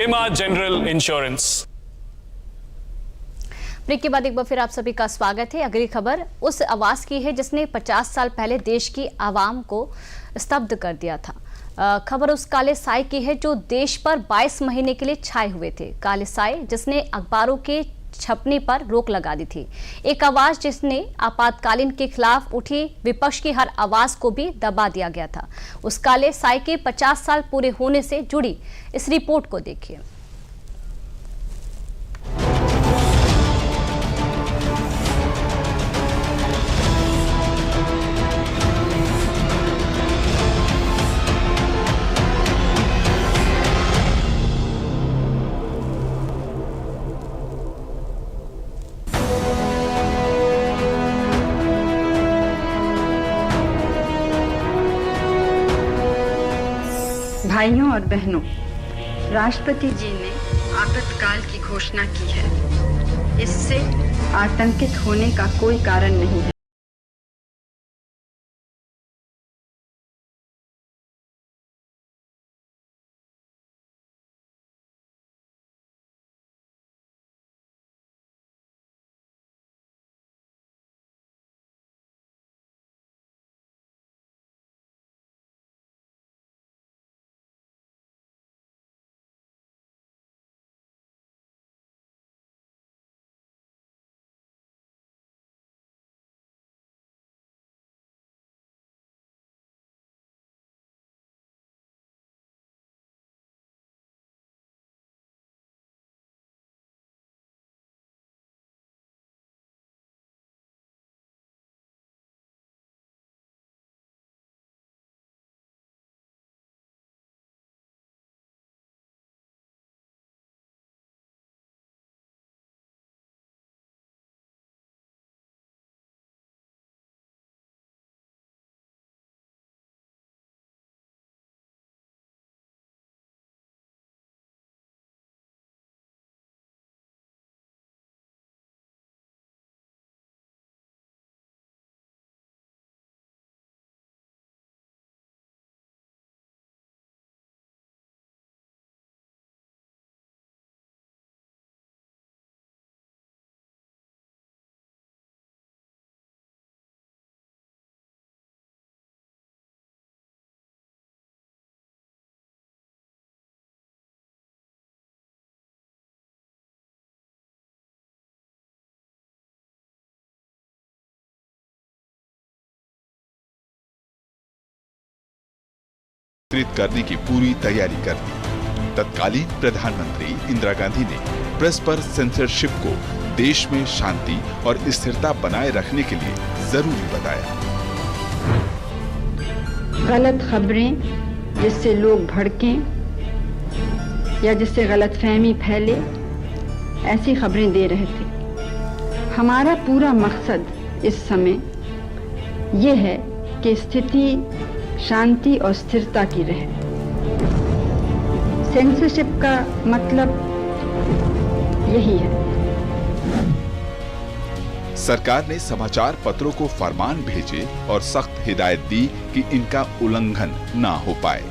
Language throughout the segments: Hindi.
बीमा जनरल इंश्योरेंस। ब्रेक के बाद एक बार फिर आप सभी का स्वागत है। अगली खबर उस आवाज की है जिसने 50 साल पहले देश की आवाम को स्तब्ध कर दिया था। खबर उस काले साए की है जो देश पर 22 महीने के लिए छाए हुए थे। काले साए जिसने अखबारों के छपने पर रोक लगा दी थी। एक आवाज जिसने आपातकालीन के खिलाफ उठी विपक्ष की हर आवाज को भी दबा दिया गया था। उस काले साए के 50 साल पूरे होने से जुड़ी इस रिपोर्ट को देखिए। भाइयों और बहनों, राष्ट्रपति जी ने आपातकाल की घोषणा की है। इससे आतंकित होने का कोई कारण नहीं है। करने की पूरी तैयारी कर दी। तत्कालीन प्रधानमंत्री इंदिरा गांधी ने प्रेस पर सेंसरशिप को देश में शांति और स्थिरता बनाए रखने के लिए जरूरी बताया। गलत खबरें जिससे लोग भड़कें या जिससे गलतफहमी फैले, ऐसी खबरें दे रहे थे। हमारा पूरा मकसद इस समय ये है कि स्थिति शांति और स्थिरता की रहे। सेंसरशिप का मतलब यही है। सरकार ने समाचार पत्रों को फरमान भेजे और सख्त हिदायत दी कि इनका उल्लंघन ना हो पाए।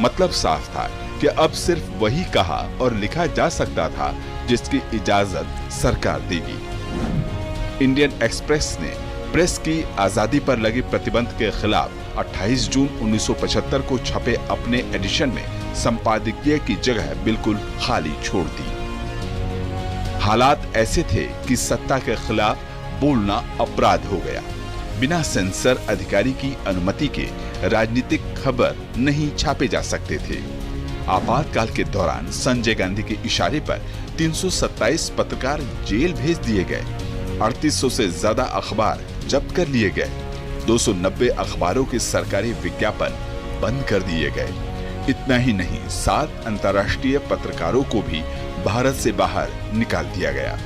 मतलब साफ था कि अब सिर्फ वही कहा और लिखा जा सकता था जिसकी इजाजत सरकार देगी। इंडियन एक्सप्रेस ने प्रेस की आजादी पर लगे प्रतिबंध के खिलाफ 28 जून 1975 को छपे अपने एडिशन में संपादकीय की जगह बिल्कुल खाली छोड़ दी। हालात ऐसे थे कि सत्ता के खिलाफ बोलना अपराध हो गया। बिना सेंसर अधिकारी की अनुमति के राजनीतिक खबर नहीं छापे जा सकते थे। आपातकाल के दौरान संजय गांधी के इशारे पर 327 पत्रकार जेल भेज दिए गए। 3800 से ज्यादा अखबार जब्त कर लिए गए। 290 अखबारों के सरकारी विज्ञापन बंद कर दिए गए। इतना ही नहीं, 7 अंतर्राष्ट्रीय पत्रकारों को भी भारत से बाहर निकाल दिया गया।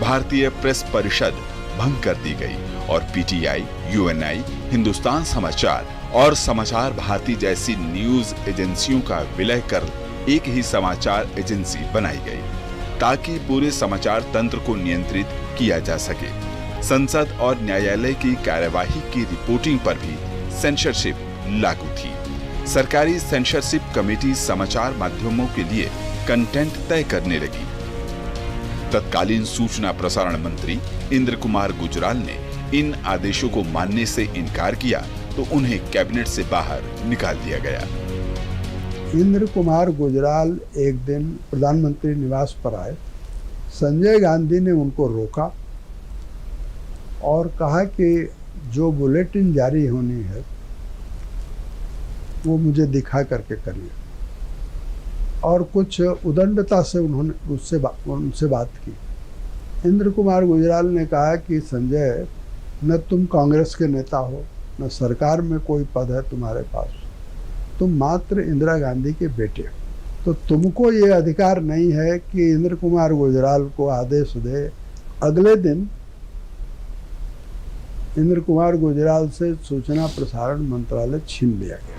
भारतीय प्रेस परिषद भंग कर दी गई और पीटीआई, यूएनआई, हिंदुस्तान समाचार और समाचार भारती जैसी न्यूज एजेंसियों का विलय कर एक ही समाचार एजेंसी बनाई गई ताकि पूरे समाचार तंत्र को नियंत्रित किया जा सके। संसद और न्यायालय की कार्यवाही की रिपोर्टिंग पर भी सेंसरशिप लागू थी। सरकारी सेंसरशिप कमेटी समाचार माध्यमों के लिए कंटेंट तय करने लगी। तत्कालीन सूचना प्रसारण मंत्री इंद्र कुमार गुजराल ने इन आदेशों को मानने से इनकार किया तो उन्हें कैबिनेट से बाहर निकाल दिया गया। इंद्र कुमार गुजराल एक दिन प्रधानमंत्री निवास पर आए। संजय गांधी ने उनको रोका और कहा कि जो बुलेटिन जारी होनी है वो मुझे दिखा करके करिए, और कुछ उदंडता से उन्होंने उनसे बात की। इंद्र कुमार गुजराल ने कहा कि संजय, न तुम कांग्रेस के नेता हो, न सरकार में कोई पद है तुम्हारे पास, तुम मात्र इंदिरा गांधी के बेटे हो, तो तुमको ये अधिकार नहीं है कि इंद्र कुमार गुजराल को आदेश दे। अगले दिन इंद्र कुमार गुजराल से सूचना प्रसारण मंत्रालय छीन लिया गया।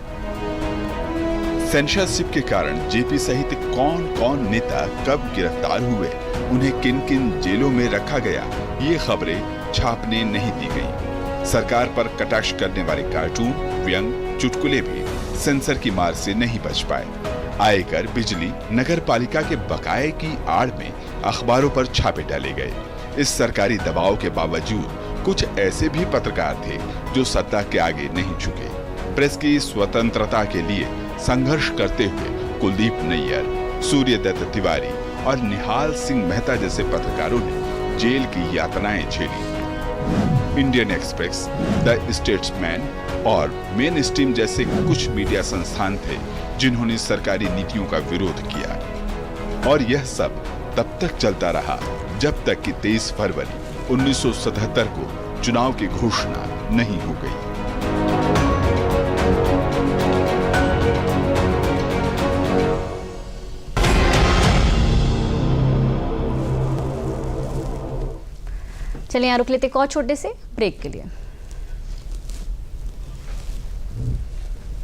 सेंसरशिप के कारण जेपी सहित कौन कौन नेता कब गिरफ्तार हुए, उन्हें किन किन जेलों में रखा गया, ये खबरें छापने नहीं दी गई। सरकार पर कटाक्ष करने वाले कार्टून, व्यंग, चुटकुले भी सेंसर की मार से नहीं बच पाए। आयकर, बिजली, नगर पालिका के बकाये की आड़ में अखबारों पर छापे डाले गए। इस सरकारी दबाव के बावजूद कुछ ऐसे भी पत्रकार थे जो सत्ता के आगे नहीं झुके। प्रेस की स्वतंत्रता के लिए संघर्ष करते हुए कुलदीप नैयर, सूर्यदत्त तिवारी और निहाल सिंह मेहता जैसे पत्रकारों ने जेल की यातनाएं झेली। इंडियन एक्सप्रेस, द स्टेट्समैन और मेन स्ट्रीम जैसे कुछ मीडिया संस्थान थे जिन्होंने सरकारी नीतियों का विरोध किया, और यह सब तब तक चलता रहा जब तक कि 23 फरवरी 1977 को चुनाव की घोषणा नहीं हो गई। चलिए यहाँ रुक लेते एक और छोटे से ब्रेक के लिए।